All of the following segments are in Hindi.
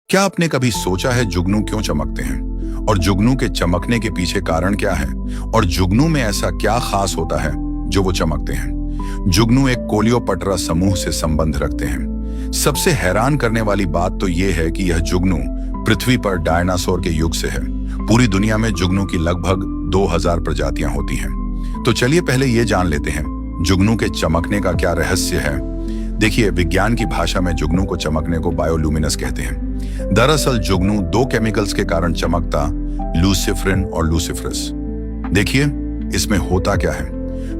क्या आपने कभी सोचा है जुगनू क्यों चमकते हैं और जुगनू के चमकने के पीछे कारण क्या है और जुगनू में ऐसा क्या खास होता है जो वो चमकते हैं। जुगनू एक कोलियोपट्रा समूह से संबंध रखते हैं। सबसे हैरान करने वाली बात तो ये है कि यह जुगनू पृथ्वी पर डायनासोर के युग से है। पूरी दुनिया में जुगनू की लगभग 2000 प्रजातियां होती हैं। तो चलिए पहले ये जान लेते हैं जुगनू के चमकने का क्या रहस्य है। देखिए, विज्ञान की भाषा में जुगनू को चमकने को बायोल्यूमिनस कहते हैं। दरअसल जुगनू दो केमिकल्स के कारण चमकता, लूसिफरिन और लूसिफरस। देखिए इसमें होता क्या है।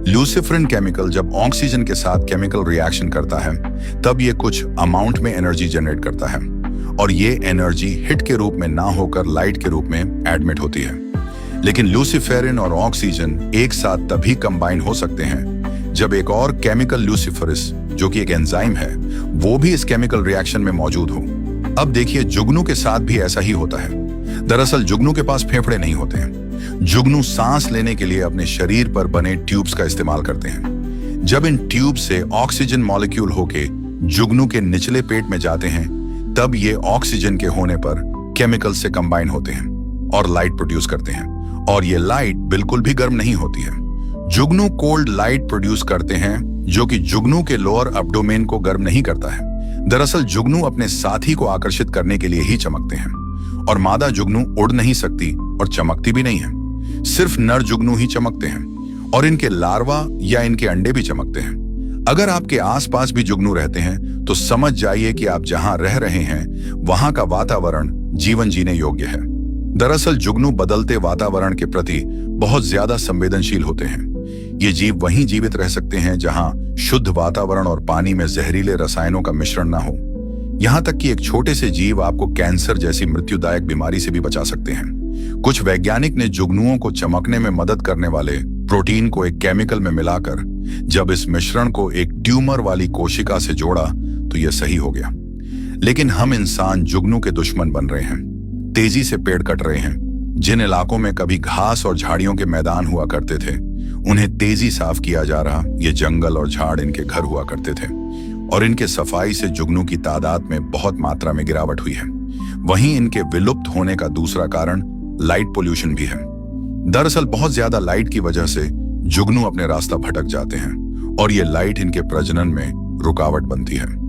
लूसिफरिन केमिकल जब ऑक्सीजन के साथ केमिकल रिएक्शन करता है तब ये कुछ अमाउंट में एनर्जी जनरेट करता है और ये एनर्जी हिट के रूप में ना होकर लाइट के रूप में एडमिट होती है। लेकिन लूसिफेरिन और ऑक्सीजन एक साथ तभी कंबाइन हो सकते हैं जब एक और केमिकल लूसिफरस, जो कि एक एंजाइम है, वो भी इस केमिकल रिएक्शन में मौजूद हो। अब देखिए, जुगनू के साथ भी ऐसा ही होता है। दरअसल जुगनू के पास फेफड़े नहीं होते हैं। जुगनू सांस लेने के लिए अपने शरीर पर बने ट्यूब्स का इस्तेमाल करते हैं। जब इन ट्यूब से ऑक्सीजन मॉलिक्यूल होके जुगनू के निचले पेट में जाते हैं तब ये ऑक्सीजन के होने पर केमिकल से कंबाइन होते हैं और लाइट प्रोड्यूस करते हैं। और ये लाइट बिल्कुल भी गर्म नहीं होती है। जुगनू कोल्ड लाइट प्रोड्यूस करते हैं जो कि जुगनू के लोअर एब्डोमेन को गर्म नहीं करता है। दरअसल जुगनू अपने साथी को आकर्षित करने के लिए ही चमकते हैं और मादा जुगनू उड़ नहीं सकती और चमकती भी नहीं है। सिर्फ नर जुगनू ही चमकते हैं और इनके लार्वा या इनके अंडे भी चमकते हैं। अगर आपके आसपास भी जुगनू रहते हैं तो समझ जाइए कि आप जहां रह रहे हैं वहां का वातावरण जीवन जीने योग्य है। दरअसल जुगनू बदलते वातावरण के प्रति बहुत ज्यादा संवेदनशील होते हैं। ये जीव वहीं जीवित रह सकते हैं जहां शुद्ध वातावरण और पानी में जहरीले रसायनों का मिश्रण ना हो। यहां तक कि एक छोटे से जीव आपको कैंसर जैसी मृत्युदायक बीमारी से भी बचा सकते हैं। कुछ वैज्ञानिक ने जुगनुओं को चमकने में मदद करने वाले प्रोटीन को एक केमिकल में मिलाकर जब इस मिश्रण को एक ट्यूमर वाली कोशिका से जोड़ा तो यह सही हो गया। लेकिन हम इंसान जुगनू के दुश्मन बन रहे हैं। तेजी से पेड़ कट रहे हैं। जिन इलाकों में कभी घास और झाड़ियों के मैदान हुआ करते थे उन्हें तेजी साफ किया जा रहा। ये जंगल और झाड़ इनके घर हुआ करते थे और इनके सफाई से जुगनू की तादाद में बहुत मात्रा में गिरावट हुई है। वहीं इनके विलुप्त होने का दूसरा कारण लाइट पोल्यूशन भी है। दरअसल बहुत ज्यादा लाइट की वजह से जुगनू अपने रास्ता भटक जाते हैं और ये लाइट इनके प्रजनन में रुकावट बनती है।